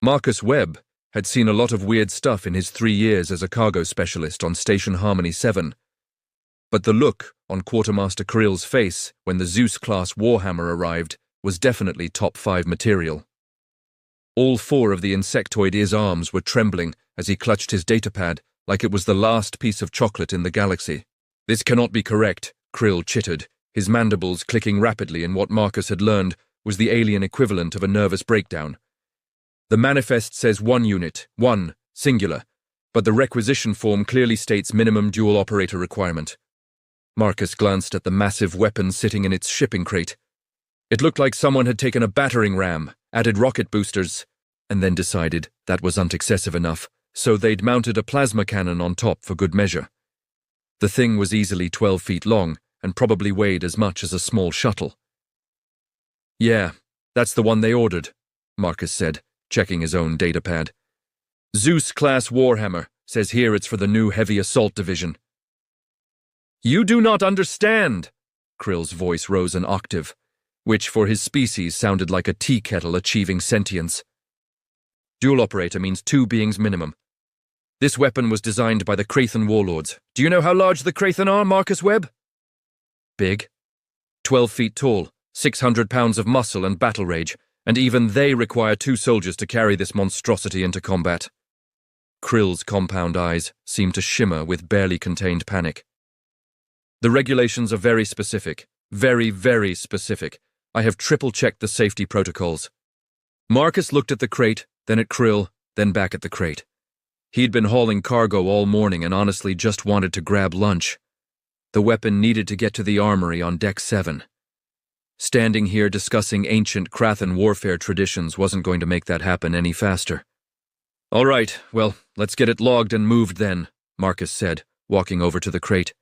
Marcus Webb had seen a lot of weird stuff in his 3 years as a cargo specialist on Station Harmony 7, but the look on Quartermaster Krill's face when the Zeus-class Warhammer arrived was definitely top 5 material. All 4 of the insectoid-ear's arms were trembling as he clutched his datapad like it was the last piece of chocolate in the galaxy. "This cannot be correct," Krill chittered, his mandibles clicking rapidly in what Marcus had learned was the alien equivalent of a nervous breakdown. "The manifest says 1 unit, 1, singular, but the requisition form clearly states minimum dual operator requirement." Marcus glanced at the massive weapon sitting in its shipping crate. It looked like someone had taken a battering ram, added rocket boosters, and then decided that wasn't excessive enough, so they'd mounted a plasma cannon on top for good measure. The thing was easily 12 feet long and probably weighed as much as a small shuttle. "Yeah, that's the one they ordered," Marcus said, checking his own datapad. "Zeus-class Warhammer, says here it's for the new Heavy Assault Division." "You do not understand!" Krill's voice rose an octave, which for his species sounded like a tea kettle achieving sentience. "Dual operator means 2 beings minimum. This weapon was designed by the Krathan warlords. Do you know how large the Krathan are, Marcus Webb?" "Big. 12 feet tall, 600 pounds of muscle and battle rage, and even they require 2 soldiers to carry this monstrosity into combat." Krill's compound eyes seemed to shimmer with barely contained panic. "The regulations are very specific. Very, very specific. I have triple-checked the safety protocols." Marcus looked at the crate, then at Krill, then back at the crate. He'd been hauling cargo all morning and honestly just wanted to grab lunch. The weapon needed to get to the armory on Deck 7. Standing here discussing ancient Krathan warfare traditions wasn't going to make that happen any faster. "All right, well, let's get it logged and moved then," Marcus said, walking over to the crate.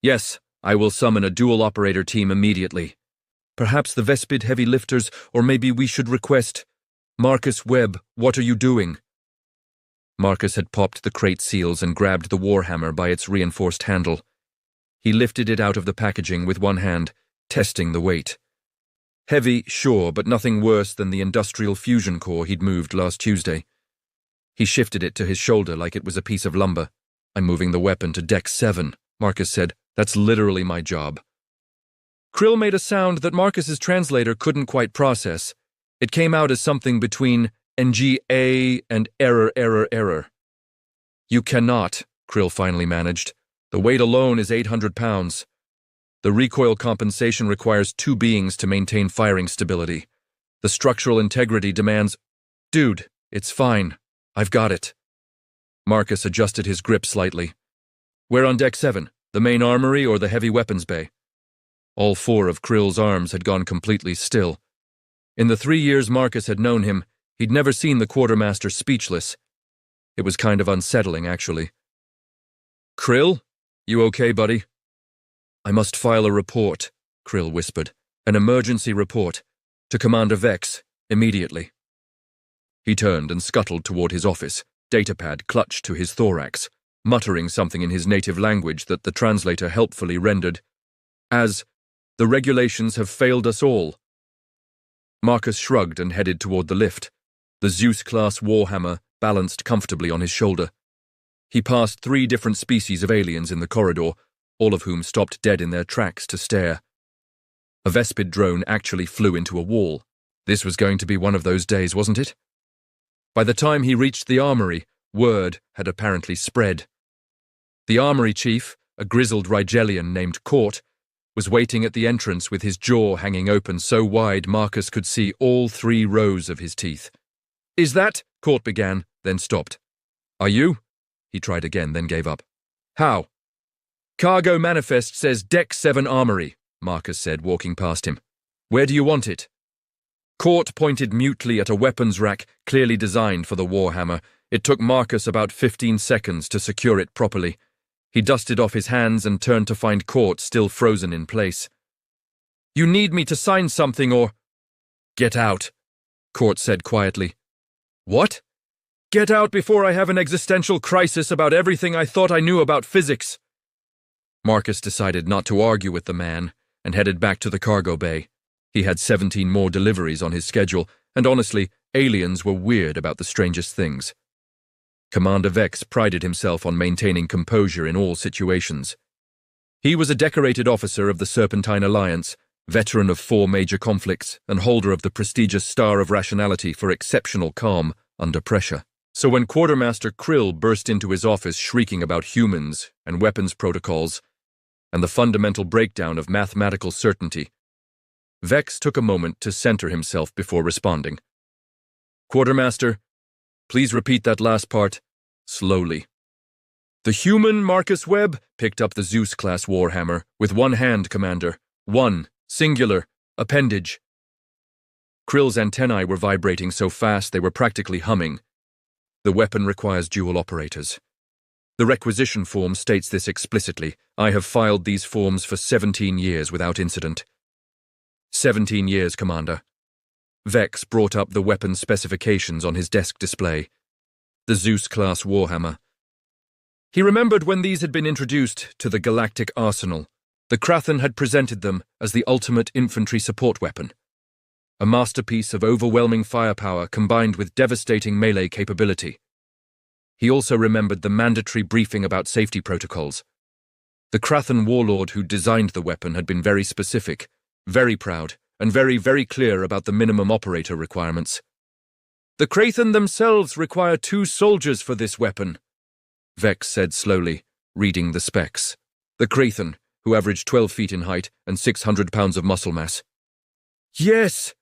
"Yes, I will summon a dual operator team immediately. Perhaps the Vespid heavy lifters, or maybe we should request—" "Marcus Webb, what are you doing?" Marcus had popped the crate seals and grabbed the Warhammer by its reinforced handle. He lifted it out of the packaging with one hand, testing the weight. Heavy, sure, but nothing worse than the industrial fusion core he'd moved last Tuesday. He shifted it to his shoulder like it was a piece of lumber. "I'm moving the weapon to Deck 7, Marcus said. "That's literally my job." Krill made a sound that Marcus's translator couldn't quite process. It came out as something between NGA and error. "You cannot," Krill finally managed. "The weight alone is 800 pounds. The recoil compensation requires 2 beings to maintain firing stability. The structural integrity demands—" "Dude, it's fine. I've got it." Marcus adjusted his grip slightly. "We're on Deck 7, the main armory or the heavy weapons bay?" All 4 of Krill's arms had gone completely still. In the 3 years Marcus had known him, he'd never seen the quartermaster speechless. It was kind of unsettling, actually. "Krill, you okay, buddy?" "I must file a report," Krill whispered. "An emergency report. To Commander Vex, immediately." He turned and scuttled toward his office, datapad clutched to his thorax, muttering something in his native language that the translator helpfully rendered as, "The regulations have failed us all." Marcus shrugged and headed toward the lift. The Zeus-class Warhammer balanced comfortably on his shoulder. He passed 3 different species of aliens in the corridor, all of whom stopped dead in their tracks to stare. A Vespid drone actually flew into a wall. This was going to be one of those days, wasn't it? By the time he reached the armory, word had apparently spread. The armory chief, a grizzled Rigelian named Court, was waiting at the entrance with his jaw hanging open so wide Marcus could see all 3 rows of his teeth. "Is that—" Court began, then stopped. "Are you?" He tried again, then gave up. "How?" "Cargo manifest says Deck 7 Armory," Marcus said, walking past him. "Where do you want it?" Court pointed mutely at a weapons rack clearly designed for the Warhammer. It took Marcus about 15 seconds to secure it properly. He dusted off his hands and turned to find Court still frozen in place. "You need me to sign something or—" "Get out," Court said quietly. "What?" "Get out before I have an existential crisis about everything I thought I knew about physics." Marcus decided not to argue with the man and headed back to the cargo bay. He had 17 more deliveries on his schedule, and honestly, Aliens were weird about the strangest things. Commander Vex prided himself on maintaining composure in all situations. He was a decorated officer of the Serpentine Alliance, veteran of 4 major conflicts, and holder of the prestigious Star of Rationality for exceptional calm under pressure. So when Quartermaster Krill burst into his office shrieking about humans and weapons protocols and the fundamental breakdown of mathematical certainty, Vex took a moment to center himself before responding. "Quartermaster, please repeat that last part, slowly." "The human Marcus Webb picked up the Zeus-class Warhammer with one hand, Commander. One, singular, appendage." Krill's antennae were vibrating so fast they were practically humming. "The weapon requires dual operators. The requisition form states this explicitly. I have filed these forms for 17 years without incident." 17 years, Commander." Vex brought up the weapon specifications on his desk display. The Zeus-class Warhammer. He remembered when these had been introduced to the galactic arsenal. The Krathen had presented them as the ultimate infantry support weapon. A masterpiece of overwhelming firepower combined with devastating melee capability. He also remembered the mandatory briefing about safety protocols. The Krathen warlord who designed the weapon had been very specific, very proud, and very, very clear about the minimum operator requirements. "The Krathen themselves require 2 soldiers for this weapon," Vex said slowly, reading the specs. "The Krathen, who averaged 12 feet in height and 600 pounds of muscle mass." "Yes,"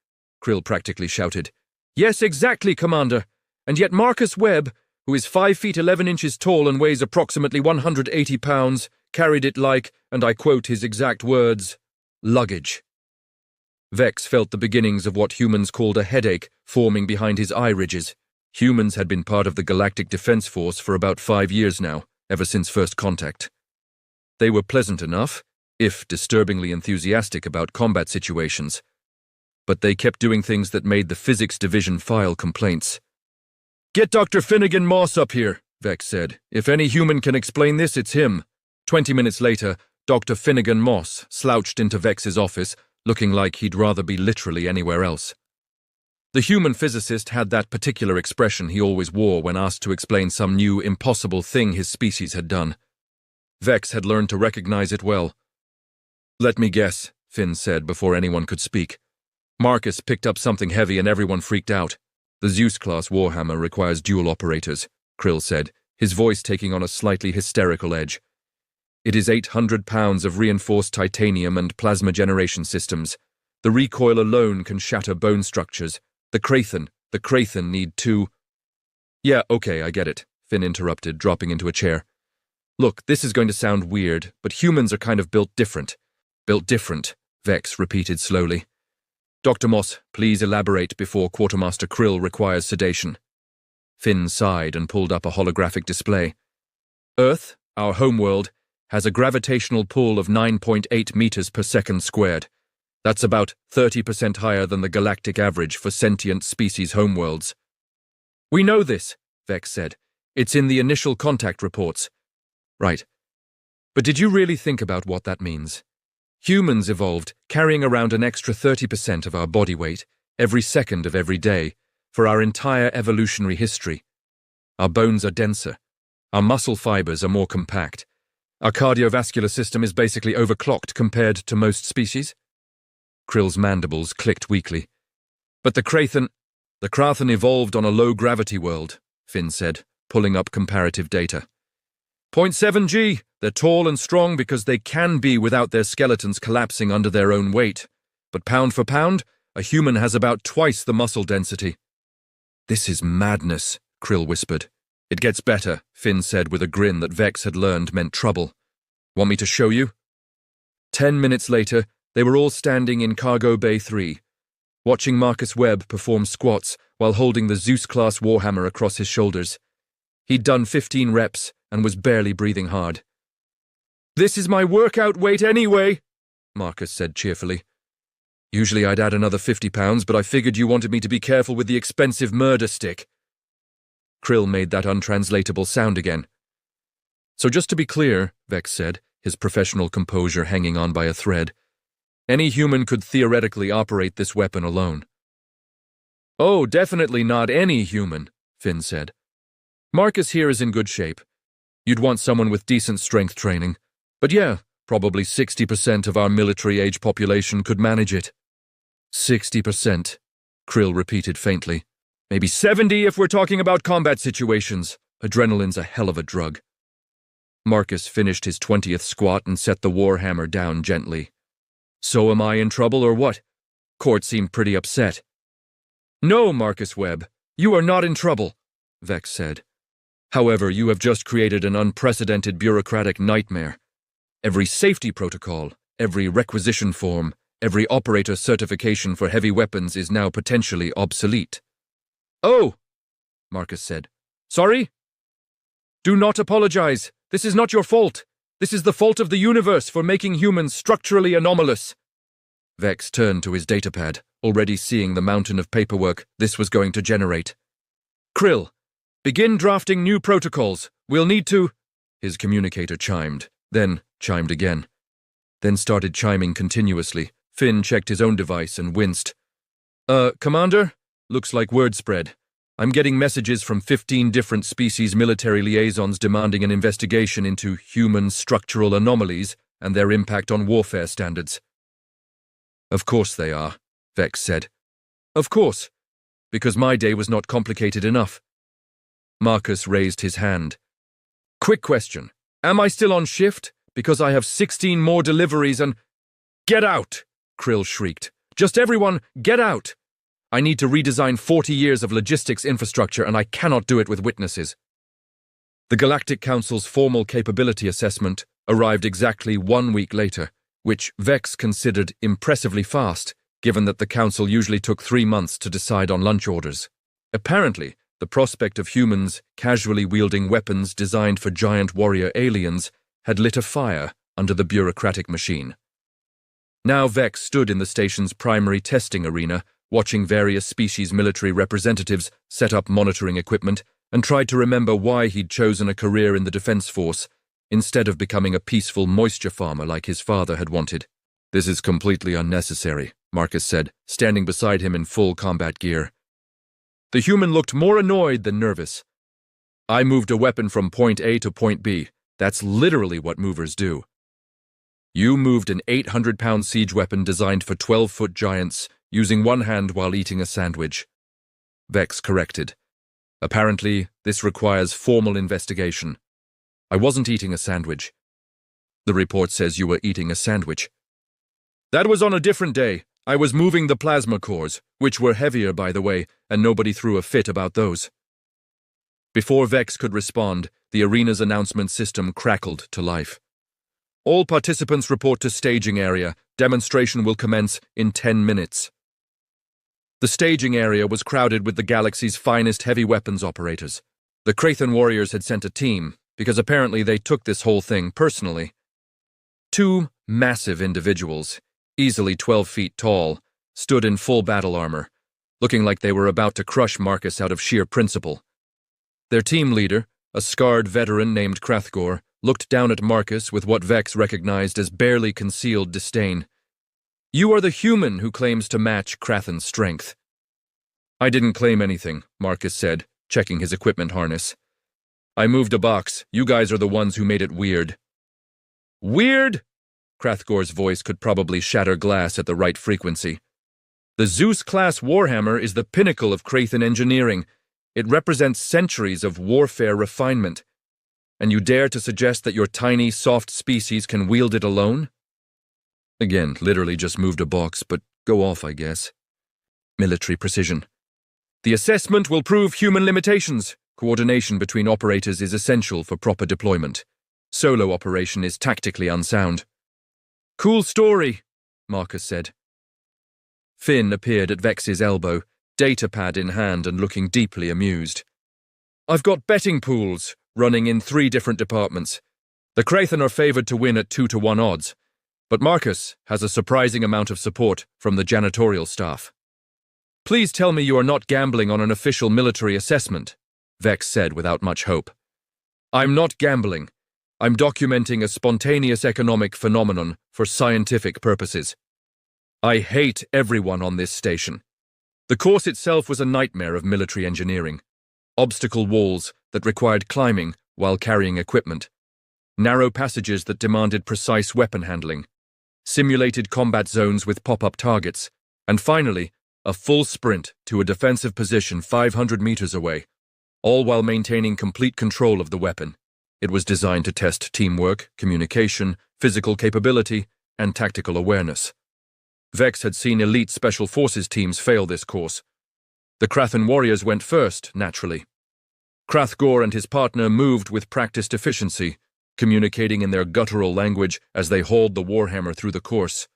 Krill practically shouted. "Yes, exactly, Commander. And yet Marcus Webb, who is 5 feet 11 inches tall and weighs approximately 180 pounds, carried it like, and I quote his exact words, luggage." Vex felt the beginnings of what humans called a headache forming behind his eye ridges. Humans had been part of the Galactic Defense Force for about 5 years now, ever since first contact. They were pleasant enough, if disturbingly enthusiastic about combat situations, but they kept doing things that made the Physics Division file complaints. "Get Dr. Finnegan Moss up here," Vex said. "If any human can explain this, it's him." 20 minutes later, Dr. Finnegan Moss slouched into Vex's office, looking like he'd rather be literally anywhere else. The human physicist had that particular expression he always wore when asked to explain some new, impossible thing his species had done. Vex had learned to recognize it well. "Let me guess," Finn said before anyone could speak. "Marcus picked up something heavy and everyone freaked out. The Zeus-class Warhammer requires dual operators," Krill said, his voice taking on a slightly hysterical edge. "It is 800 pounds of reinforced titanium and plasma generation systems. The recoil alone can shatter bone structures. The Krathen need 2... "Yeah, okay, I get it," Finn interrupted, dropping into a chair. "Look, this is going to sound weird, but humans are kind of built different." "Built different," Vex repeated slowly. "Dr. Moss, please elaborate before Quartermaster Krill requires sedation." Finn sighed and pulled up a holographic display. "Earth, our homeworld, has a gravitational pull of 9.8 meters per second squared. That's about 30% higher than the galactic average for sentient species homeworlds." "We know this," Vex said. "It's in the initial contact reports." "Right. But did you really think about what that means? Humans evolved carrying around an extra 30% of our body weight every second of every day for our entire evolutionary history. Our bones are denser. Our muscle fibers are more compact. Our cardiovascular system is basically overclocked compared to most species." Krill's mandibles clicked weakly. "But the Krathen evolved on a low-gravity world," Finn said, pulling up comparative data. "0.7 G. They're tall and strong because they can be without their skeletons collapsing under their own weight. But pound for pound, a human has about twice the muscle density." "This is madness," Krill whispered. "It gets better," Finn said with a grin that Vex had learned meant trouble. "Want me to show you?" 10 minutes later, they were all standing in Cargo Bay 3, watching Marcus Webb perform squats while holding the Zeus-class Warhammer across his shoulders. He'd done 15 reps and was barely breathing hard. "This is my workout weight anyway," Marcus said cheerfully. "Usually I'd add another 50 pounds, but I figured you wanted me to be careful with the expensive murder stick." Krill made that untranslatable sound again. "So just to be clear," Vex said, his professional composure hanging on by a thread, "any human could theoretically operate this weapon alone." Oh, definitely not any human, Finn said. Marcus here is in good shape. You'd want someone with decent strength training. But yeah, probably 60% of our military-age population could manage it. 60%, Krill repeated faintly. Maybe 70 if we're talking about combat situations. Adrenaline's a hell of a drug. Marcus finished his 20th squat and set the Warhammer down gently. So am I in trouble or what? Court seemed pretty upset. No, Marcus Webb, you are not in trouble, Vex said. However, you have just created an unprecedented bureaucratic nightmare. Every safety protocol, every requisition form, every operator certification for heavy weapons is now potentially obsolete. Oh, Marcus said. Sorry? Do not apologize. This is not your fault. This is the fault of the universe for making humans structurally anomalous. Vex turned to his datapad, already seeing the mountain of paperwork this was going to generate. Krill, begin drafting new protocols. We'll need to... His communicator chimed, then chimed again. Then started chiming continuously. Finn checked his own device and winced. Commander? Looks like word spread. I'm getting messages from 15 different species military liaisons demanding an investigation into human structural anomalies and their impact on warfare standards. Of course they are, Vex said. Of course, because my day was not complicated enough. Marcus raised his hand. Quick question. Am I still on shift? Because I have 16 more deliveries and... Get out! Krill shrieked. Just everyone, get out! I need to redesign 40 years of logistics infrastructure and I cannot do it with witnesses. The Galactic Council's formal capability assessment arrived exactly 1 week later, which Vex considered impressively fast, given that the Council usually took 3 months to decide on lunch orders. Apparently, the prospect of humans casually wielding weapons designed for giant warrior aliens had lit a fire under the bureaucratic machine. Now Vex stood in the station's primary testing arena, watching various species military representatives set up monitoring equipment, and tried to remember why he'd chosen a career in the Defense Force instead of becoming a peaceful moisture farmer like his father had wanted. This is completely unnecessary, Marcus said, standing beside him in full combat gear. The human looked more annoyed than nervous. I moved a weapon from point A to point B. That's literally what movers do. You moved an 800-pound siege weapon designed for 12-foot giants, using one hand while eating a sandwich. Vex corrected. Apparently, this requires formal investigation. I wasn't eating a sandwich. The report says you were eating a sandwich. That was on a different day. I was moving the plasma cores, which were heavier, by the way, and nobody threw a fit about those. Before Vex could respond, the arena's announcement system crackled to life. All participants report to staging area. Demonstration will commence in 10 minutes. The staging area was crowded with the galaxy's finest heavy weapons operators. The Krathan warriors had sent a team, because apparently they took this whole thing personally. 2 massive individuals, easily 12 feet tall, stood in full battle armor, looking like they were about to crush Marcus out of sheer principle. Their team leader, a scarred veteran named Krathgor, looked down at Marcus with what Vex recognized as barely concealed disdain. You are the human who claims to match Krathan's strength. I didn't claim anything, Marcus said, checking his equipment harness. I moved a box. You guys are the ones who made it weird. Weird? Krathgor's voice could probably shatter glass at the right frequency. The Zeus-class Warhammer is the pinnacle of Krathan engineering. It represents centuries of warfare refinement. And you dare to suggest that your tiny, soft species can wield it alone? Again, literally just moved a box, but go off, I guess. Military precision. The assessment will prove human limitations. Coordination between operators is essential for proper deployment. Solo operation is tactically unsound. Cool story, Marcus said. Finn appeared at Vex's elbow, datapad in hand and looking deeply amused. I've got betting pools running in 3 different departments. The Krathan are favored to win at 2-to-1 odds. But Marcus has a surprising amount of support from the janitorial staff. Please tell me you are not gambling on an official military assessment, Vex said without much hope. I'm not gambling. I'm documenting a spontaneous economic phenomenon for scientific purposes. I hate everyone on this station. The course itself was a nightmare of military engineering. Obstacle walls that required climbing while carrying equipment, narrow passages that demanded precise weapon handling, simulated combat zones with pop-up targets, and finally, a full sprint to a defensive position 500 meters away, all while maintaining complete control of the weapon. It was designed to test teamwork, communication, physical capability, and tactical awareness. Vex had seen elite special forces teams fail this course. The Krathan warriors went first, naturally. Hrathgor and his partner moved with practiced efficiency, communicating in their guttural language as they hauled the Warhammer through the course.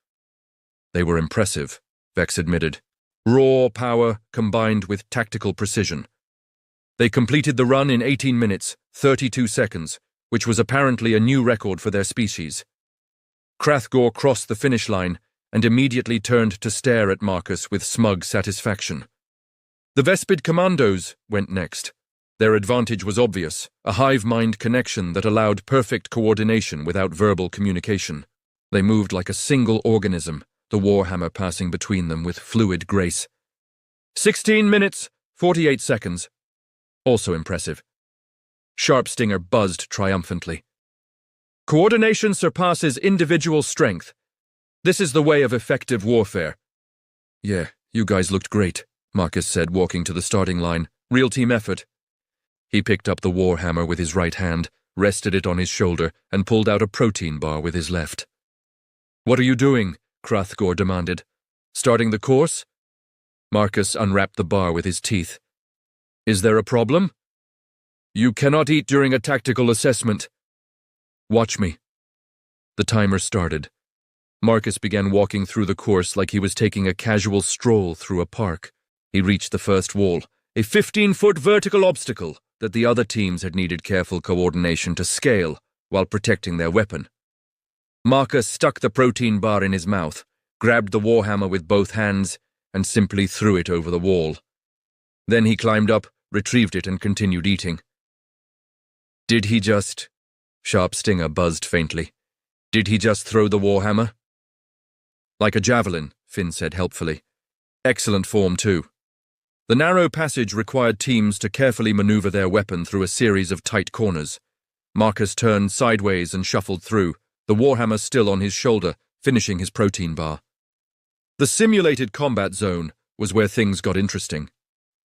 They were impressive, Vex admitted. Raw power combined with tactical precision. They completed the run in 18 minutes, 32 seconds, which was apparently a new record for their species. Hrathgor crossed the finish line and immediately turned to stare at Marcus with smug satisfaction. The Vespid Commandos went next. Their advantage was obvious, a hive-mind connection that allowed perfect coordination without verbal communication. They moved like a single organism, the Warhammer passing between them with fluid grace. 16 minutes, 48 seconds. Also impressive. Sharpstinger buzzed triumphantly. Coordination surpasses individual strength. This is the way of effective warfare. Yeah, you guys looked great, Marcus said, walking to the starting line. Real team effort. He picked up the Warhammer with his right hand, rested it on his shoulder, and pulled out a protein bar with his left. What are you doing? Hrathgor demanded. Starting the course? Marcus unwrapped the bar with his teeth. Is there a problem? You cannot eat during a tactical assessment. Watch me. The timer started. Marcus began walking through the course like he was taking a casual stroll through a park. He reached the first wall, a 15-foot vertical obstacle that the other teams had needed careful coordination to scale while protecting their weapon. Marcus stuck the protein bar in his mouth, grabbed the Warhammer with both hands, and simply threw it over the wall. Then he climbed up, retrieved it, and continued eating. Did he just... Sharpstinger buzzed faintly. Did he just throw the Warhammer? Like a javelin, Finn said helpfully. Excellent form, too. The narrow passage required teams to carefully maneuver their weapon through a series of tight corners. Marcus turned sideways and shuffled through, the Warhammer still on his shoulder, finishing his protein bar. The simulated combat zone was where things got interesting.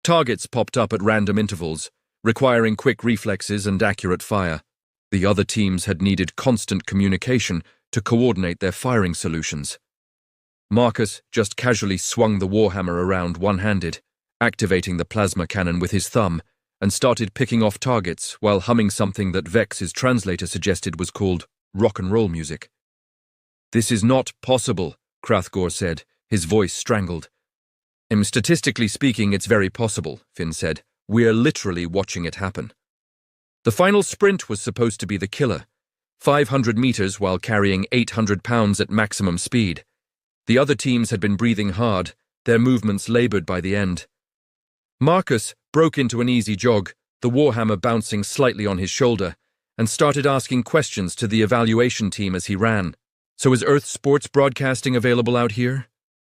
Targets popped up at random intervals, requiring quick reflexes and accurate fire. The other teams had needed constant communication to coordinate their firing solutions. Marcus just casually swung the Warhammer around one-handed, activating the plasma cannon with his thumb, and started picking off targets while humming something that Vex's translator suggested was called rock and roll music. This is not possible, Hrathgor said, his voice strangled. Statistically speaking, it's very possible, Finn said. We're literally watching it happen. The final sprint was supposed to be the killer, 500 meters while carrying 800 pounds at maximum speed. The other teams had been breathing hard, their movements labored by the end. Marcus broke into an easy jog, the Warhammer bouncing slightly on his shoulder, and started asking questions to the evaluation team as he ran. So is Earth sports broadcasting available out here?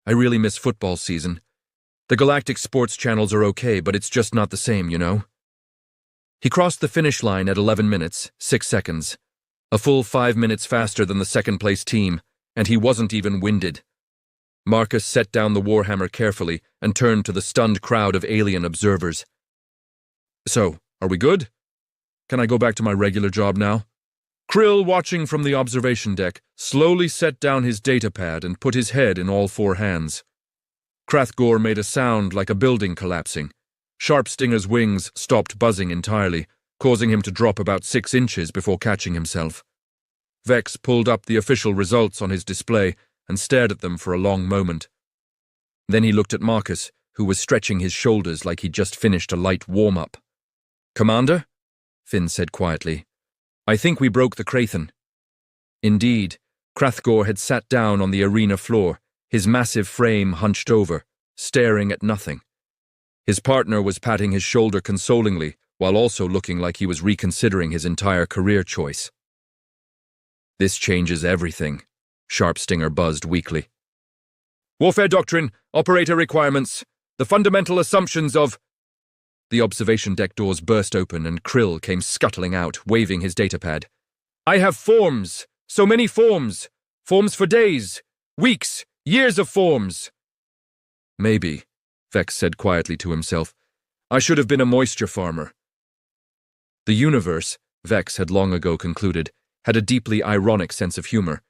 I really miss football season. The galactic sports channels are okay, but it's just not the same, you know? He crossed the finish line at 11 minutes, 6 seconds. A full 5 minutes faster than the second-place team, and he wasn't even winded. Marcus set down the Warhammer carefully and turned to the stunned crowd of alien observers. So, are we good? Can I go back to my regular job now? Krill, watching from the observation deck, slowly set down his datapad and put his head in all four hands. Hrathgor made a sound like a building collapsing. Sharpstinger's wings stopped buzzing entirely, causing him to drop about 6 inches before catching himself. Vex pulled up the official results on his display and stared at them for a long moment. Then he looked at Marcus, who was stretching his shoulders like he'd just finished a light warm-up. Commander? Finn said quietly. I think we broke the Krathan. Indeed, Hrathgor had sat down on the arena floor, his massive frame hunched over, staring at nothing. His partner was patting his shoulder consolingly, while also looking like he was reconsidering his entire career choice. This changes everything, Sharpstinger buzzed weakly. Warfare doctrine, operator requirements. The fundamental assumptions of... The observation deck doors burst open and Krill came scuttling out, waving his datapad. I have forms! So many forms! Forms for days, weeks, years of forms! Maybe, Vex said quietly to himself, I should have been a moisture farmer. The universe, Vex had long ago concluded, had a deeply ironic sense of humor.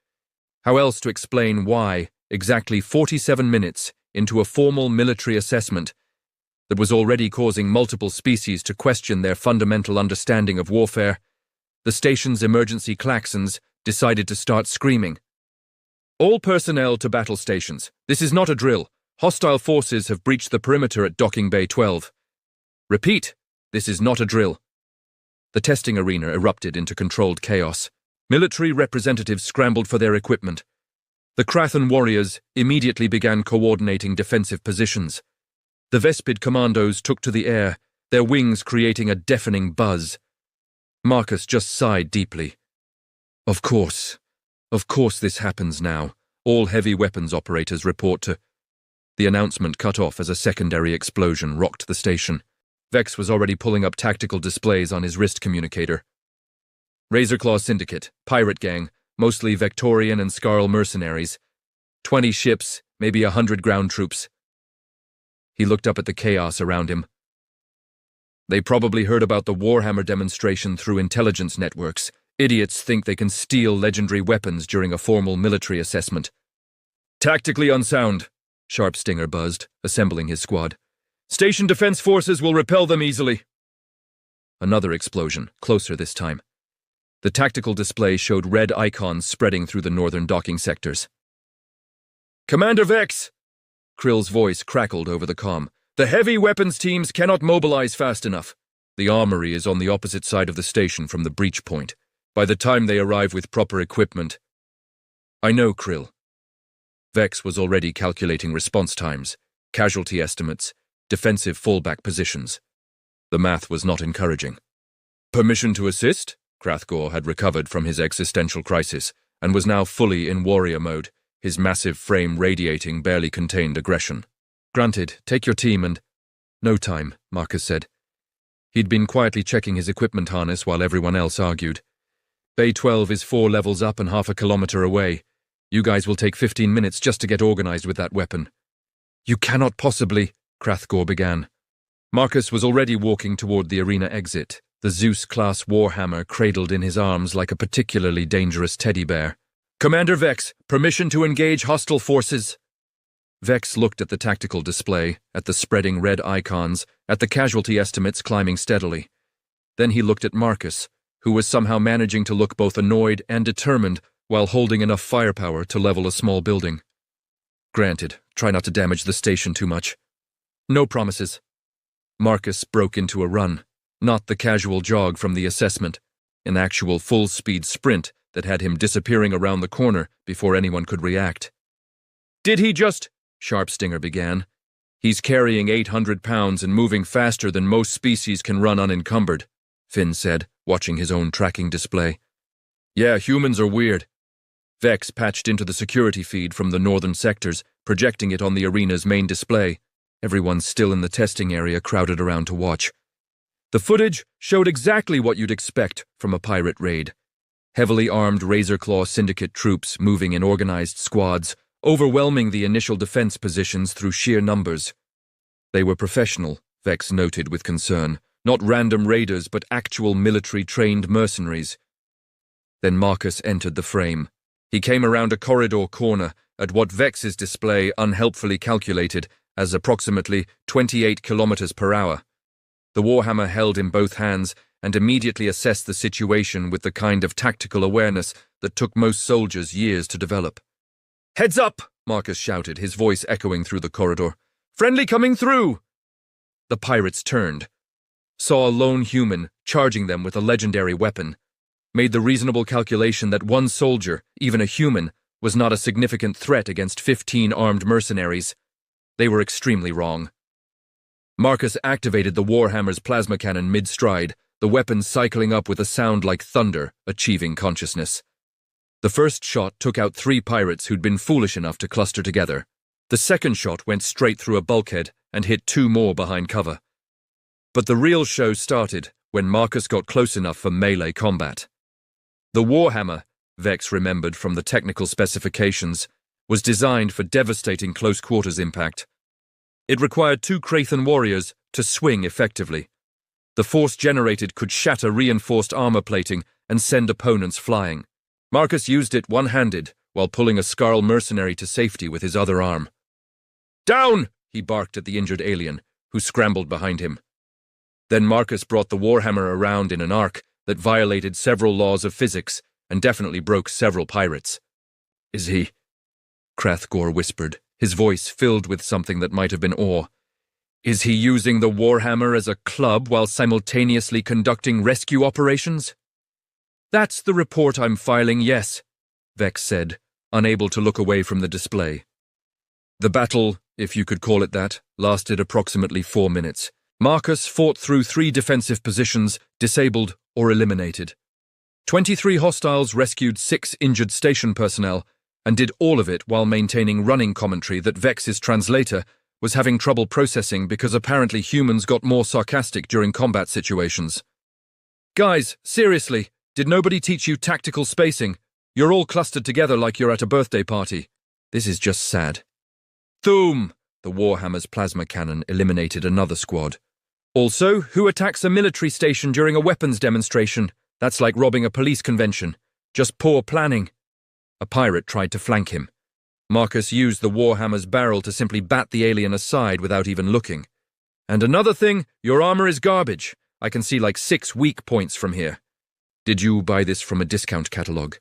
How else to explain why, exactly 47 minutes into a formal military assessment that was already causing multiple species to question their fundamental understanding of warfare, the station's emergency klaxons decided to start screaming. All personnel to battle stations. This is not a drill. Hostile forces have breached the perimeter at Docking Bay 12. Repeat, this is not a drill. The testing arena erupted into controlled chaos. Military representatives scrambled for their equipment. The Krathan warriors immediately began coordinating defensive positions. The Vespid commandos took to the air, their wings creating a deafening buzz. Marcus just sighed deeply. Of course this happens now. All heavy weapons operators report to... The announcement cut off as a secondary explosion rocked the station. Vex was already pulling up tactical displays on his wrist communicator. Razorclaw Syndicate, pirate gang, mostly Vectorian and Skarl mercenaries. 20 ships, maybe 100 ground troops. He looked up at the chaos around him. They probably heard about the Warhammer demonstration through intelligence networks. Idiots think they can steal legendary weapons during a formal military assessment. Tactically unsound, Sharp Stinger buzzed, assembling his squad. Station defense forces will repel them easily. Another explosion, closer this time. The tactical display showed red icons spreading through the northern docking sectors. Commander Vex! Krill's voice crackled over the comm. The heavy weapons teams cannot mobilize fast enough. The armory is on the opposite side of the station from the breach point. By the time they arrive with proper equipment... I know, Krill. Vex was already calculating response times, casualty estimates, defensive fallback positions. The math was not encouraging. Permission to assist? Krathgor had recovered from his existential crisis and was now fully in warrior mode, his massive frame radiating barely contained aggression. Granted, take your team and... No time, Marcus said. He'd been quietly checking his equipment harness while everyone else argued. Bay 12 is 4 levels up and half a kilometer away. You guys will take 15 minutes just to get organized with that weapon. You cannot possibly, Krathgor began. Marcus was already walking toward the arena exit, the Zeus-class Warhammer cradled in his arms like a particularly dangerous teddy bear. Commander Vex, permission to engage hostile forces. Vex looked at the tactical display, at the spreading red icons, at the casualty estimates climbing steadily. Then he looked at Marcus, who was somehow managing to look both annoyed and determined while holding enough firepower to level a small building. Granted, try not to damage the station too much. No promises. Marcus broke into a run, not the casual jog from the assessment, an actual full-speed sprint that had him disappearing around the corner before anyone could react. Did he just... Sharp Stinger began. He's carrying 800 pounds and moving faster than most species can run unencumbered, Finn said, watching his own tracking display. Yeah, humans are weird. Vex patched into the security feed from the northern sectors, projecting it on the arena's main display. Everyone still in the testing area crowded around to watch. The footage showed exactly what you'd expect from a pirate raid. Heavily armed Razorclaw Syndicate troops moving in organized squads, overwhelming the initial defense positions through sheer numbers. They were professional, Vex noted with concern, not random raiders but actual military-trained mercenaries. Then Marcus entered the frame. He came around a corridor corner at what Vex's display unhelpfully calculated as approximately 28 kilometers per hour. The Warhammer held in both hands and immediately assessed the situation with the kind of tactical awareness that took most soldiers years to develop. Heads up, Marcus shouted, his voice echoing through the corridor. Friendly coming through! The pirates turned, saw a lone human charging them with a legendary weapon, made the reasonable calculation that one soldier, even a human, was not a significant threat against 15 armed mercenaries. They were extremely wrong. Marcus activated the Warhammer's plasma cannon mid-stride, the weapon cycling up with a sound like thunder, achieving consciousness. The first shot took out 3 pirates who'd been foolish enough to cluster together. The second shot went straight through a bulkhead, and hit 2 more behind cover. But the real show started when Marcus got close enough for melee combat. The Warhammer, Vex remembered from the technical specifications, was designed for devastating close-quarters impact. It required 2 Krathan warriors to swing effectively. The force generated could shatter reinforced armor plating and send opponents flying. Marcus used it one-handed while pulling a Skarl mercenary to safety with his other arm. "Down!" he barked at the injured alien, who scrambled behind him. Then Marcus brought the Warhammer around in an arc that violated several laws of physics and definitely broke several pirates. "Is he?" Hrathgor whispered, his voice filled with something that might have been awe. "Is he using the Warhammer as a club while simultaneously conducting rescue operations?" "That's the report I'm filing, yes," Vex said, unable to look away from the display. The battle, if you could call it that, lasted approximately 4 minutes. Marcus fought through 3 defensive positions, disabled or eliminated. 23 hostiles rescued 6 injured station personnel, and did all of it while maintaining running commentary that Vex's translator was having trouble processing because apparently humans got more sarcastic during combat situations. "Guys, seriously, did nobody teach you tactical spacing? You're all clustered together like you're at a birthday party. This is just sad." Thoom! The Warhammer's plasma cannon eliminated another squad. "Also, who attacks a military station during a weapons demonstration? That's like robbing a police convention. Just poor planning." A pirate tried to flank him. Marcus used the Warhammer's barrel to simply bat the alien aside without even looking. "And another thing, your armor is garbage. I can see like 6 weak points from here. Did you buy this from a discount catalog?"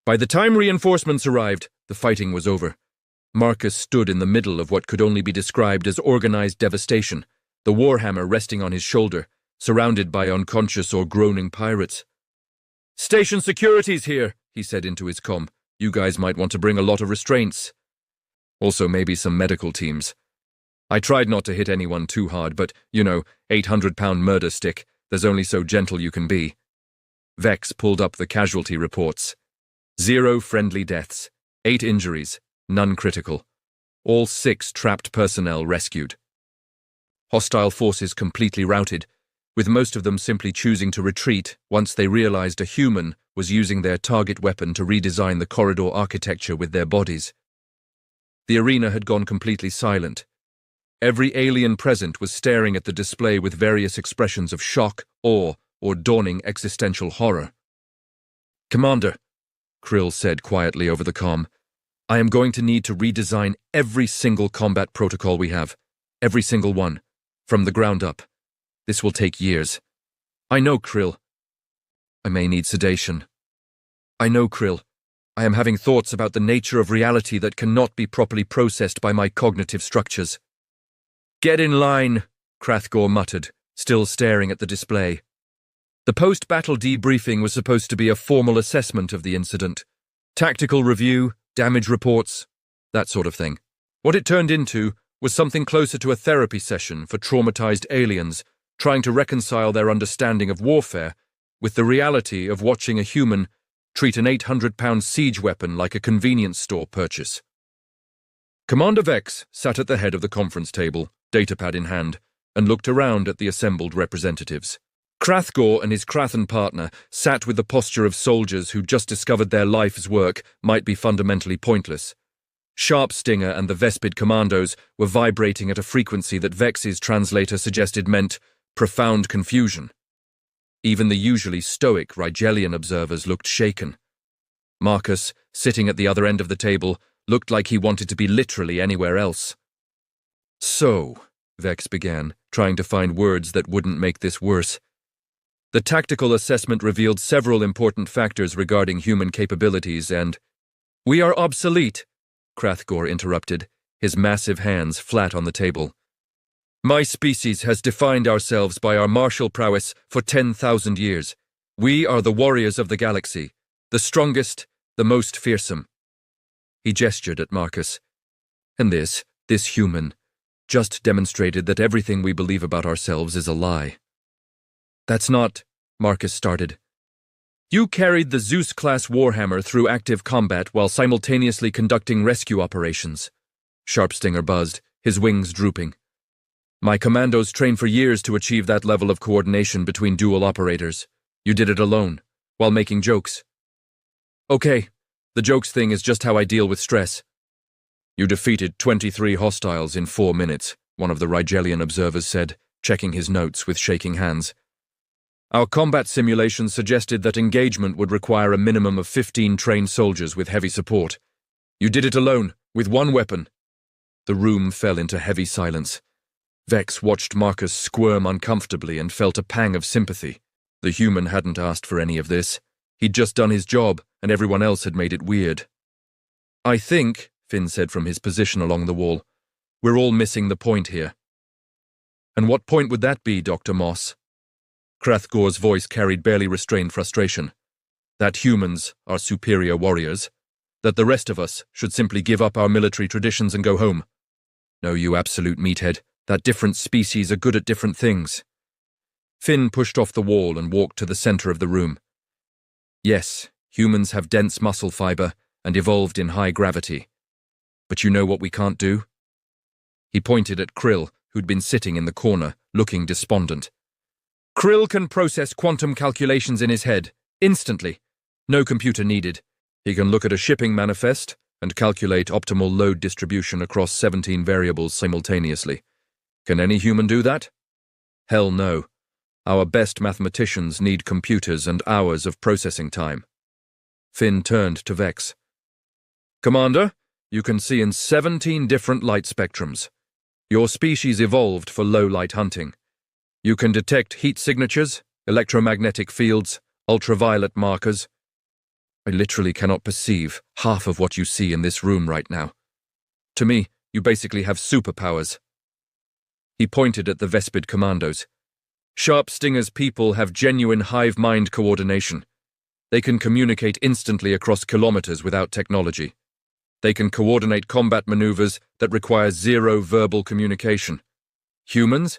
By the time reinforcements arrived, the fighting was over. Marcus stood in the middle of what could only be described as organized devastation, the Warhammer resting on his shoulder, surrounded by unconscious or groaning pirates. "Station security's here," he said into his comm. "You guys might want to bring a lot of restraints. Also maybe some medical teams. I tried not to hit anyone too hard, but, 800-pound murder stick, there's only so gentle you can be." Vex pulled up the casualty reports. 0 friendly deaths, 8 injuries, none critical. All 6 trapped personnel rescued. Hostile forces completely routed, with most of them simply choosing to retreat once they realized a human was using their target weapon to redesign the corridor architecture with their bodies. The arena had gone completely silent. Every alien present was staring at the display with various expressions of shock, awe, or dawning existential horror. "Commander," Krill said quietly over the comm, "I am going to need to redesign every single combat protocol we have. Every single one. From the ground up. This will take years." "I know, Krill. I may need sedation." "I know, Krill. I am having thoughts about the nature of reality that cannot be properly processed by my cognitive structures." "Get in line," Hrathgor muttered, still staring at the display. The post-battle debriefing was supposed to be a formal assessment of the incident. Tactical review, damage reports, that sort of thing. What it turned into was something closer to a therapy session for traumatized aliens trying to reconcile their understanding of warfare with the reality of watching a human treat an 800-pound siege weapon like a convenience store purchase. Commander Vex sat at the head of the conference table, datapad in hand, and looked around at the assembled representatives. Hrathgor and his Krathan partner sat with the posture of soldiers who just discovered their life's work might be fundamentally pointless. Sharpstinger and the Vespid commandos were vibrating at a frequency that Vex's translator suggested meant profound confusion. Even the usually stoic Rigelian observers looked shaken. Marcus, sitting at the other end of the table, looked like he wanted to be literally anywhere else. "So," Vex began, trying to find words that wouldn't make this worse. "The tactical assessment revealed several important factors regarding human capabilities and—" "We are obsolete," Hrathgor interrupted, his massive hands flat on the table. "My species has defined ourselves by our martial prowess for 10,000 years. We are the warriors of the galaxy, the strongest, the most fearsome." He gestured at Marcus. "And this human, just demonstrated that everything we believe about ourselves is a lie." "That's not," Marcus started. "You carried the Zeus-class Warhammer through active combat while simultaneously conducting rescue operations." Sharpstinger buzzed, his wings drooping. My commandos trained for years to achieve that level of coordination between dual operators. You did it alone, while making jokes. Okay, the jokes thing is just how I deal with stress. You defeated 23 hostiles in 4 minutes, one of the Rigelian observers said, checking his notes with shaking hands. Our combat simulations suggested that engagement would require a minimum of 15 trained soldiers with heavy support. You did it alone, with one weapon. The room fell into heavy silence. Vex watched Marcus squirm uncomfortably and felt a pang of sympathy. The human hadn't asked for any of this. He'd just done his job, and everyone else had made it weird. I think, Finn said from his position along the wall, we're all missing the point here. And what point would that be, Dr. Moss? Krathgor's voice carried barely restrained frustration. That humans are superior warriors. That the rest of us should simply give up our military traditions and go home. No, you absolute meathead. That different species are good at different things. Finn pushed off the wall and walked to the center of the room. Yes, humans have dense muscle fiber and evolved in high gravity. But you know what we can't do? He pointed at Krill, who'd been sitting in the corner, looking despondent. Krill can process quantum calculations in his head, instantly. No computer needed. He can look at a shipping manifest and calculate optimal load distribution across 17 variables simultaneously. Can any human do that? Hell no. Our best mathematicians need computers and hours of processing time. Finn turned to Vex. Commander, you can see in 17 different light spectrums. Your species evolved for low-light hunting. You can detect heat signatures, electromagnetic fields, ultraviolet markers. I literally cannot perceive half of what you see in this room right now. To me, you basically have superpowers. He pointed at the Vespid commandos. Sharp Stinger's people have genuine hive-mind coordination. They can communicate instantly across kilometers without technology. They can coordinate combat maneuvers that require zero verbal communication. Humans?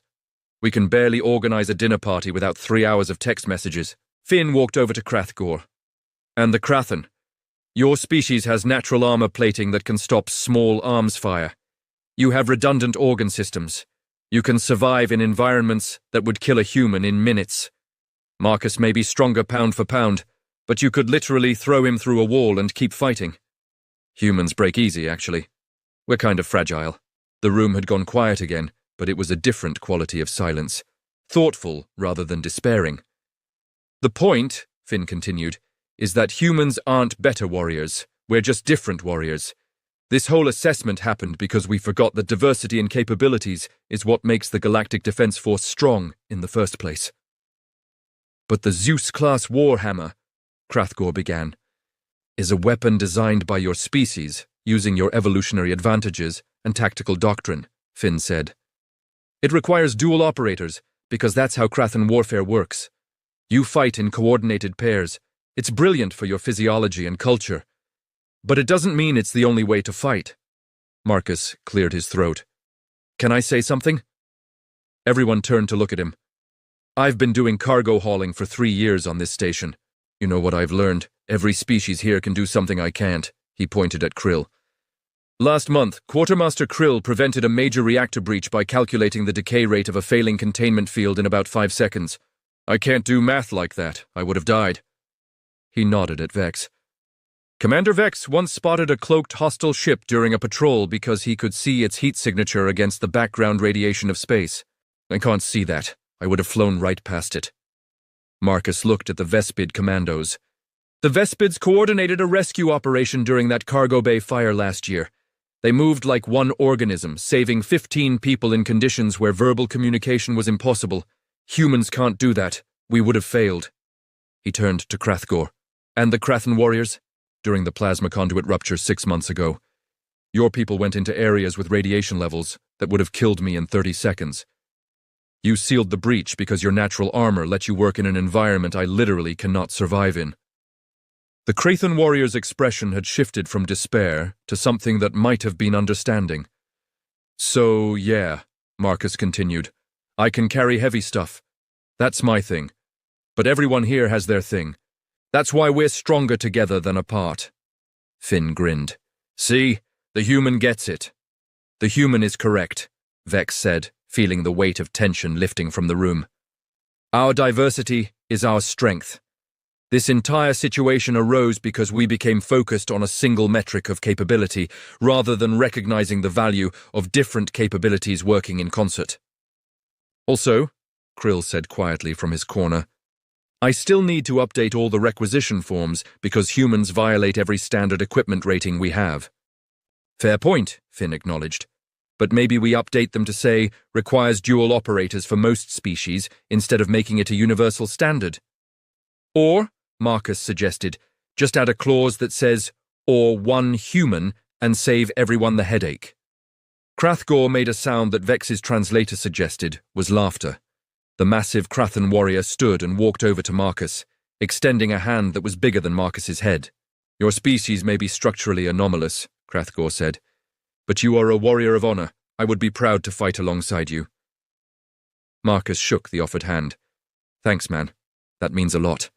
We can barely organize a dinner party without 3 hours of text messages. Finn walked over to Krathgor. And the Krathen. Your species has natural armor plating that can stop small arms fire. You have redundant organ systems. You can survive in environments that would kill a human in minutes. Marcus may be stronger pound for pound, but you could literally throw him through a wall and keep fighting. Humans break easy, actually. We're kind of fragile. The room had gone quiet again, but it was a different quality of silence. Thoughtful rather than despairing. The point, Finn continued, is that humans aren't better warriors. We're just different warriors. This whole assessment happened because we forgot that diversity in capabilities is what makes the Galactic Defense Force strong in the first place. But the Zeus-class Warhammer, Krathgor began, is a weapon designed by your species, using your evolutionary advantages and tactical doctrine, Finn said. It requires dual operators, because that's how Krathen warfare works. You fight in coordinated pairs. It's brilliant for your physiology and culture. But it doesn't mean it's the only way to fight. Marcus cleared his throat. Can I say something? Everyone turned to look at him. I've been doing cargo hauling for 3 years on this station. You know what I've learned. Every species here can do something I can't, he pointed at Krill. Last month, Quartermaster Krill prevented a major reactor breach by calculating the decay rate of a failing containment field in about 5 seconds. I can't do math like that. I would have died. He nodded at Vex. Commander Vex once spotted a cloaked hostile ship during a patrol because he could see its heat signature against the background radiation of space. I can't see that. I would have flown right past it. Marcus looked at the Vespid commandos. The Vespids coordinated a rescue operation during that cargo bay fire last year. They moved like one organism, saving 15 people in conditions where verbal communication was impossible. Humans can't do that. We would have failed. He turned to Krathgor. And the Krathen warriors? During the plasma conduit rupture 6 months ago. Your people went into areas with radiation levels that would have killed me in 30 seconds. You sealed the breach because your natural armor let you work in an environment I literally cannot survive in. The Krathen warrior's expression had shifted from despair to something that might have been understanding. So, yeah, Marcus continued, I can carry heavy stuff. That's my thing. But everyone here has their thing. That's why we're stronger together than apart. Finn grinned. See, the human gets it. The human is correct, Vex said, feeling the weight of tension lifting from the room. Our diversity is our strength. This entire situation arose because we became focused on a single metric of capability, rather than recognizing the value of different capabilities working in concert. Also, Krill said quietly from his corner, I still need to update all the requisition forms because humans violate every standard equipment rating we have. Fair point, Finn acknowledged. But maybe we update them to say, requires dual operators for most species instead of making it a universal standard. Or, Marcus suggested, just add a clause that says, or one human, and save everyone the headache. Krathgor made a sound that Vex's translator suggested was laughter. The massive Krathan warrior stood and walked over to Marcus, extending a hand that was bigger than Marcus's head. Your species may be structurally anomalous, Krathgor said, but you are a warrior of honor. I would be proud to fight alongside you. Marcus shook the offered hand. Thanks, man. That means a lot.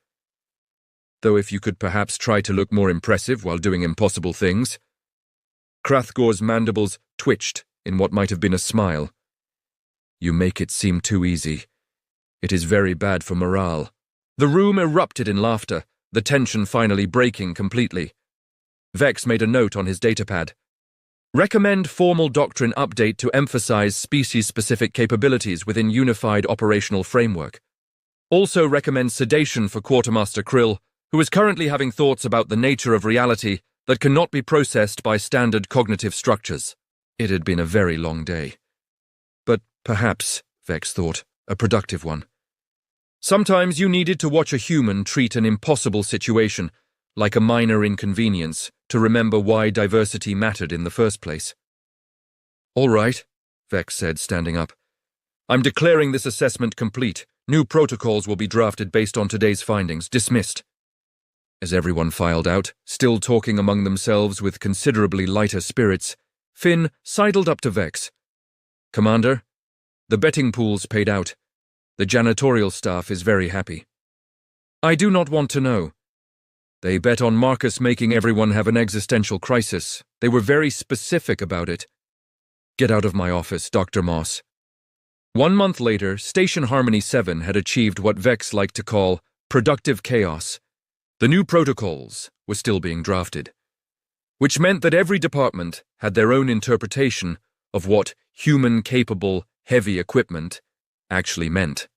Though if you could perhaps try to look more impressive while doing impossible things. Krathgor's mandibles twitched in what might have been a smile. You make it seem too easy. It is very bad for morale. The room erupted in laughter, the tension finally breaking completely. Vex made a note on his datapad. Recommend formal doctrine update to emphasize species-specific capabilities within unified operational framework. Also recommend sedation for Quartermaster Krill, who is currently having thoughts about the nature of reality that cannot be processed by standard cognitive structures. It had been a very long day. But perhaps, Vex thought, a productive one. Sometimes you needed to watch a human treat an impossible situation, like a minor inconvenience, to remember why diversity mattered in the first place. All right, Vex said, standing up. I'm declaring this assessment complete. New protocols will be drafted based on today's findings. Dismissed. As everyone filed out, still talking among themselves with considerably lighter spirits, Finn sidled up to Vex. Commander, the betting pool's paid out. The janitorial staff is very happy. I do not want to know. They bet on Marcus making everyone have an existential crisis. They were very specific about it. Get out of my office, Dr. Moss. 1 month later, Station Harmony 7 had achieved what Vex liked to call productive chaos. The new protocols were still being drafted, which meant that every department had their own interpretation of what human-capable, heavy equipment actually meant.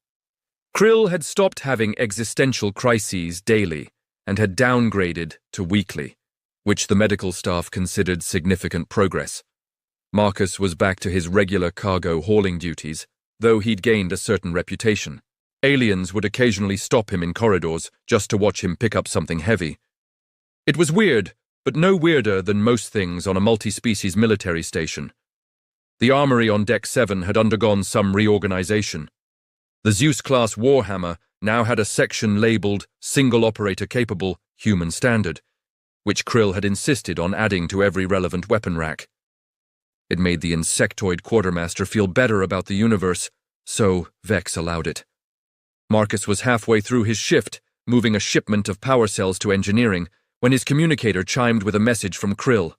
Krill had stopped having existential crises daily and had downgraded to weekly, which the medical staff considered significant progress. Marcus was back to his regular cargo hauling duties, though he'd gained a certain reputation. Aliens would occasionally stop him in corridors just to watch him pick up something heavy. It was weird, but no weirder than most things on a multi-species military station. The armory on Deck 7 had undergone some reorganization. The Zeus-class Warhammer now had a section labeled Single-Operator-Capable Human Standard, which Krill had insisted on adding to every relevant weapon rack. It made the insectoid quartermaster feel better about the universe, so Vex allowed it. Marcus was halfway through his shift, moving a shipment of power cells to engineering, when his communicator chimed with a message from Krill.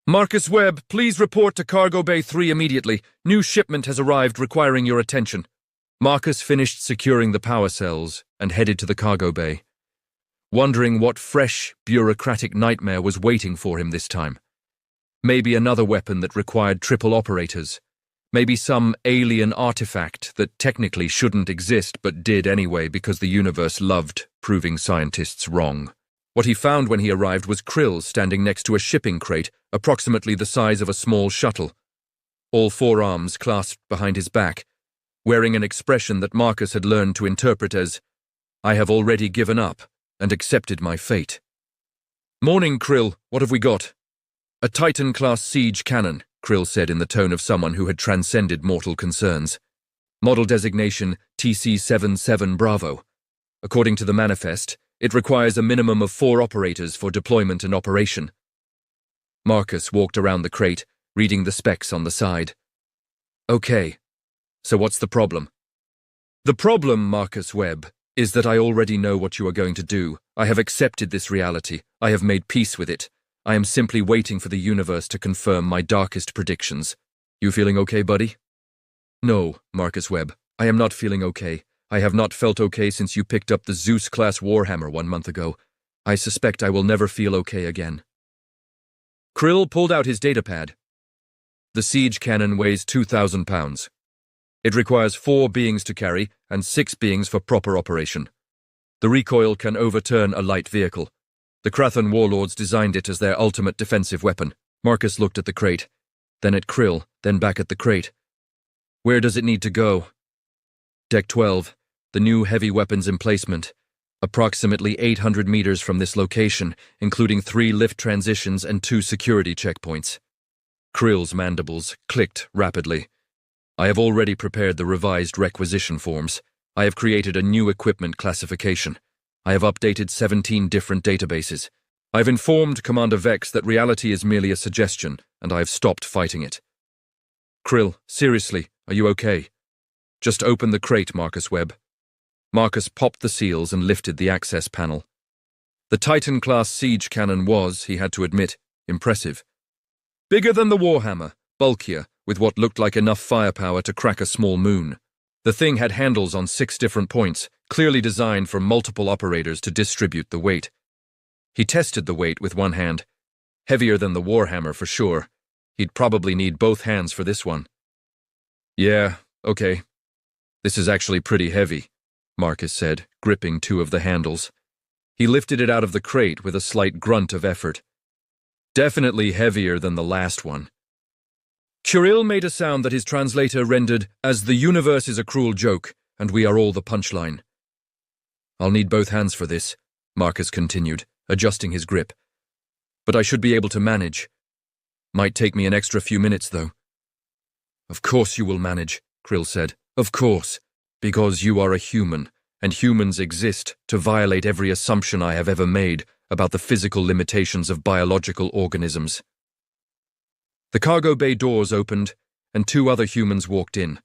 Marcus Webb, please report to Cargo Bay 3 immediately. New shipment has arrived requiring your attention. Marcus finished securing the power cells and headed to the cargo bay, wondering what fresh, bureaucratic nightmare was waiting for him this time. Maybe another weapon that required triple operators. Maybe some alien artifact that technically shouldn't exist but did anyway because the universe loved proving scientists wrong. What he found when he arrived was Krill standing next to a shipping crate approximately the size of a small shuttle, all four arms clasped behind his back, wearing an expression that Marcus had learned to interpret as, I have already given up and accepted my fate. Morning, Krill, what have we got? A Titan-class siege cannon, Krill said in the tone of someone who had transcended mortal concerns. Model designation TC-77 Bravo. According to the manifest, it requires a minimum of 4 operators for deployment and operation. Marcus walked around the crate, reading the specs on the side. Okay, so what's the problem? The problem, Marcus Webb, is that I already know what you are going to do. I have accepted this reality. I have made peace with it. I am simply waiting for the universe to confirm my darkest predictions. You feeling okay, buddy? No, Marcus Webb, I am not feeling okay. I have not felt okay since you picked up the Zeus-class Warhammer 1 month ago. I suspect I will never feel okay again. Krill pulled out his datapad. The siege cannon weighs 2,000 pounds. It requires 4 beings to carry and 6 beings for proper operation. The recoil can overturn a light vehicle. The Krathan warlords designed it as their ultimate defensive weapon. Marcus looked at the crate, then at Krill, then back at the crate. Where does it need to go? Deck 12, the new heavy weapons emplacement. Approximately 800 meters from this location, including 3 lift transitions and 2 security checkpoints. Krill's mandibles clicked rapidly. I have already prepared the revised requisition forms. I have created a new equipment classification. I have updated 17 different databases. I have informed Commander Vex that reality is merely a suggestion, and I have stopped fighting it. Krill, seriously, are you okay? Just open the crate, Marcus Webb. Marcus popped the seals and lifted the access panel. The Titan-class siege cannon was, he had to admit, impressive. Bigger than the Warhammer, bulkier, with what looked like enough firepower to crack a small moon. The thing had handles on 6 different points, clearly designed for multiple operators to distribute the weight. He tested the weight with one hand. Heavier than the Warhammer for sure. He'd probably need both hands for this one. Yeah, okay. This is actually pretty heavy, Marcus said, gripping 2 of the handles. He lifted it out of the crate with a slight grunt of effort. Definitely heavier than the last one. Kurill made a sound that his translator rendered as the universe is a cruel joke, and we are all the punchline. I'll need both hands for this, Marcus continued, adjusting his grip. But I should be able to manage. Might take me an extra few minutes, though. Of course you will manage, Krill said. Of course, because you are a human, and humans exist to violate every assumption I have ever made about the physical limitations of biological organisms. The cargo bay doors opened, and 2 other humans walked in.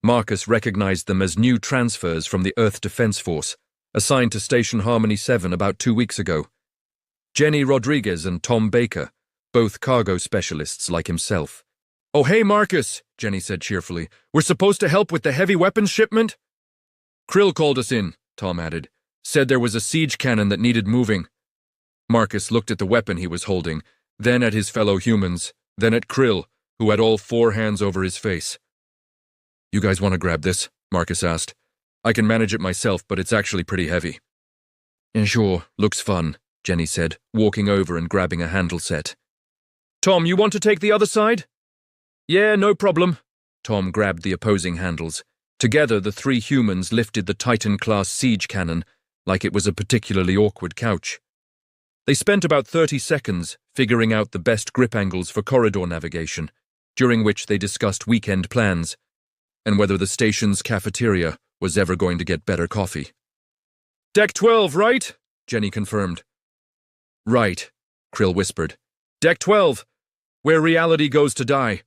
Marcus recognized them as new transfers from the Earth Defense Force, assigned to Station Harmony 7 about 2 weeks ago. Jenny Rodriguez and Tom Baker, both cargo specialists like himself. Oh, hey, Marcus, Jenny said cheerfully. We're supposed to help with the heavy weapons shipment? Krill called us in, Tom added. Said there was a siege cannon that needed moving. Marcus looked at the weapon he was holding, then at his fellow humans, then at Krill, who had all 4 hands over his face. You guys want to grab this? Marcus asked. I can manage it myself, but it's actually pretty heavy. Sure, looks fun, Jenny said, walking over and grabbing a handle set. Tom, you want to take the other side? Yeah, no problem. Tom grabbed the opposing handles. Together, the 3 humans lifted the Titan-class siege cannon like it was a particularly awkward couch. They spent about 30 seconds figuring out the best grip angles for corridor navigation, during which they discussed weekend plans and whether the station's cafeteria was ever going to get better coffee. Deck 12, right? Jenny confirmed. Right, Krill whispered. Deck 12, where reality goes to die.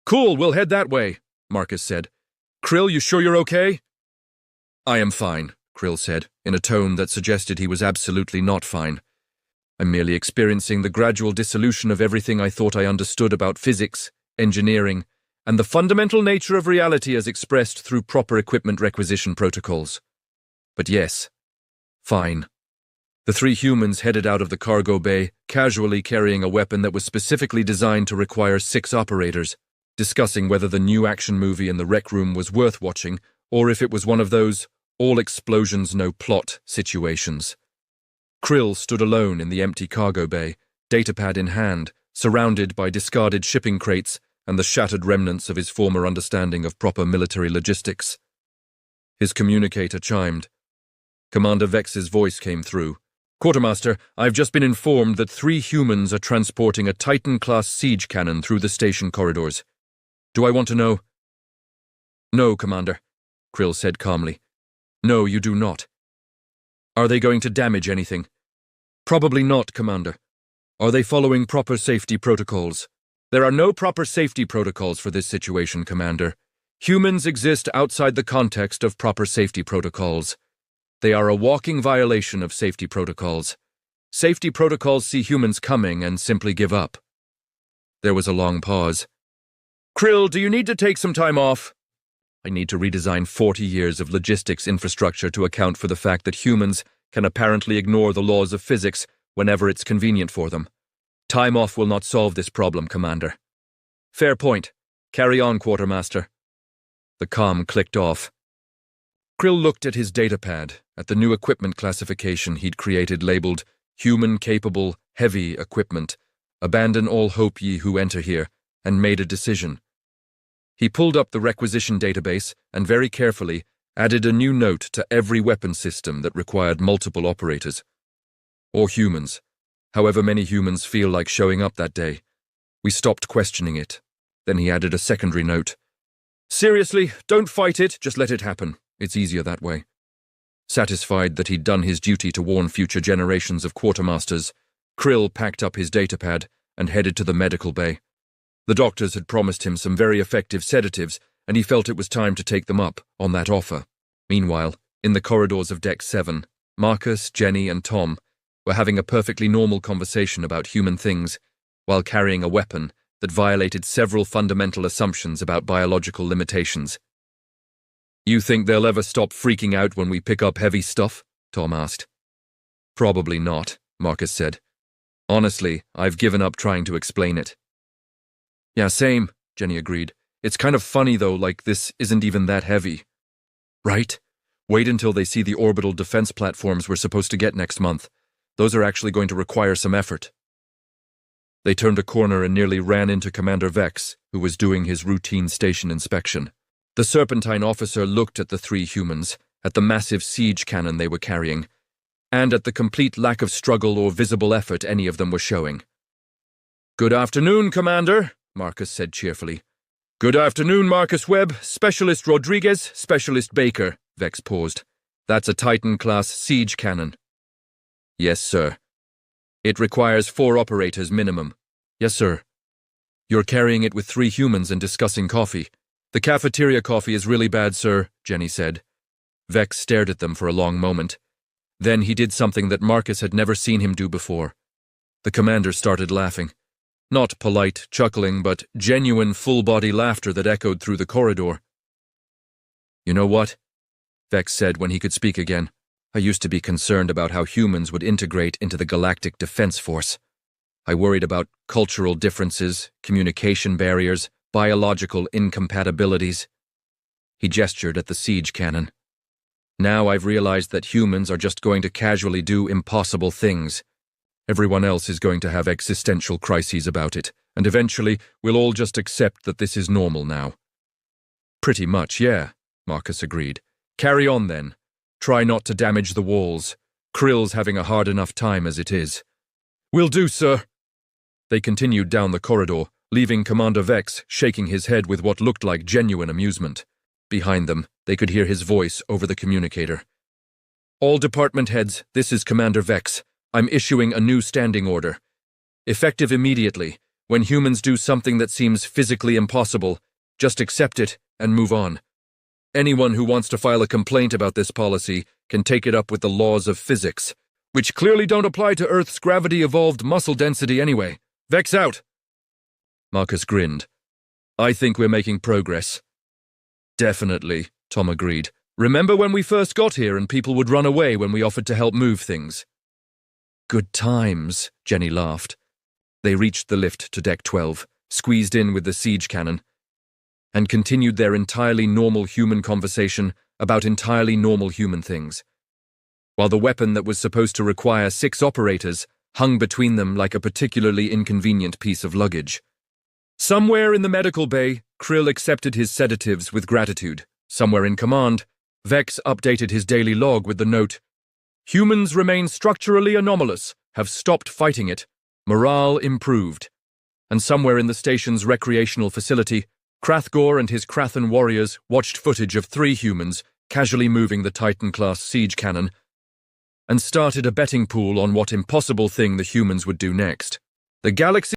Cool, we'll head that way, Marcus said. Krill, you sure you're okay? I am fine, Krill said, in a tone that suggested he was absolutely not fine. I'm merely experiencing the gradual dissolution of everything I thought I understood about physics, engineering, and the fundamental nature of reality as expressed through proper equipment requisition protocols. But yes, fine. The 3 humans headed out of the cargo bay, casually carrying a weapon that was specifically designed to require 6 operators, discussing whether the new action movie in the rec room was worth watching, or if it was one of those all explosions, no plot situations. Krill stood alone in the empty cargo bay, datapad in hand, surrounded by discarded shipping crates and the shattered remnants of his former understanding of proper military logistics. His communicator chimed. Commander Vex's voice came through. Quartermaster, I've just been informed that 3 humans are transporting a Titan-class siege cannon through the station corridors. Do I want to know? No, Commander, Krill said calmly. No, you do not. Are they going to damage anything? Probably not, Commander. Are they following proper safety protocols? There are no proper safety protocols for this situation, Commander. Humans exist outside the context of proper safety protocols. They are a walking violation of safety protocols. Safety protocols see humans coming and simply give up. There was a long pause. Krill, do you need to take some time off? I need to redesign 40 years of logistics infrastructure to account for the fact that humans can apparently ignore the laws of physics whenever it's convenient for them. Time off will not solve this problem, Commander. Fair point. Carry on, Quartermaster. The comm clicked off. Krill looked at his datapad, at the new equipment classification he'd created labeled Human-Capable, Heavy Equipment. Abandon all hope ye who enter here, and made a decision. He pulled up the requisition database and very carefully added a new note to every weapon system that required multiple operators. Or humans. However many humans feel like showing up that day. We stopped questioning it. Then he added a secondary note. Seriously, don't fight it, just let it happen. It's easier that way. Satisfied that he'd done his duty to warn future generations of quartermasters, Krill packed up his datapad and headed to the medical bay. The doctors had promised him some very effective sedatives, and he felt it was time to take them up on that offer. Meanwhile, in the corridors of Deck 7, Marcus, Jenny, and Tom were having a perfectly normal conversation about human things while carrying a weapon that violated several fundamental assumptions about biological limitations. You think they'll ever stop freaking out when we pick up heavy stuff? Tom asked. Probably not, Marcus said. Honestly, I've given up trying to explain it. Yeah, same, Jenny agreed. It's kind of funny though, like this isn't even that heavy. Right? Wait until they see the orbital defense platforms we're supposed to get next month. Those are actually going to require some effort. They turned a corner and nearly ran into Commander Vex, who was doing his routine station inspection. The Serpentine officer looked at the three humans, at the massive siege cannon they were carrying, and at the complete lack of struggle or visible effort any of them were showing. Good afternoon, Commander, Marcus said cheerfully. Good afternoon, Marcus Webb, Specialist Rodriguez, Specialist Baker, Vex paused. That's a Titan-class siege cannon. Yes, sir. It requires 4 operators minimum. Yes, sir. You're carrying it with 3 humans and discussing coffee. The cafeteria coffee is really bad, sir, Jenny said. Vex stared at them for a long moment. Then he did something that Marcus had never seen him do before. The commander started laughing. Not polite chuckling, but genuine full-body laughter that echoed through the corridor. You know what? Vex said when he could speak again. I used to be concerned about how humans would integrate into the Galactic Defense Force. I worried about cultural differences, communication barriers, biological incompatibilities. He gestured at the siege cannon. Now I've realized that humans are just going to casually do impossible things. Everyone else is going to have existential crises about it, and eventually we'll all just accept that this is normal now. Pretty much, yeah, Marcus agreed. Carry on then. Try not to damage the walls. Krill's having a hard enough time as it is. Will do, sir. They continued down the corridor, leaving Commander Vex shaking his head with what looked like genuine amusement. Behind them, they could hear his voice over the communicator. All department heads, this is Commander Vex. I'm issuing a new standing order. Effective immediately, when humans do something that seems physically impossible, just accept it and move on. Anyone who wants to file a complaint about this policy can take it up with the laws of physics, which clearly don't apply to Earth's gravity-evolved muscle density anyway. Vex out! Marcus grinned. I think we're making progress. Definitely, Tom agreed. Remember when we first got here and people would run away when we offered to help move things? Good times, Jenny laughed. They reached the lift to Deck 12, squeezed in with the siege cannon, and continued their entirely normal human conversation about entirely normal human things, while the weapon that was supposed to require 6 operators hung between them like a particularly inconvenient piece of luggage. Somewhere in the medical bay, Krill accepted his sedatives with gratitude. Somewhere in command, Vex updated his daily log with the note, Humans remain structurally anomalous, have stopped fighting it, morale improved. And somewhere in the station's recreational facility, Krathgor and his Krathan warriors watched footage of 3 humans casually moving the Titan-class siege cannon and started a betting pool on what impossible thing the humans would do next. The galaxy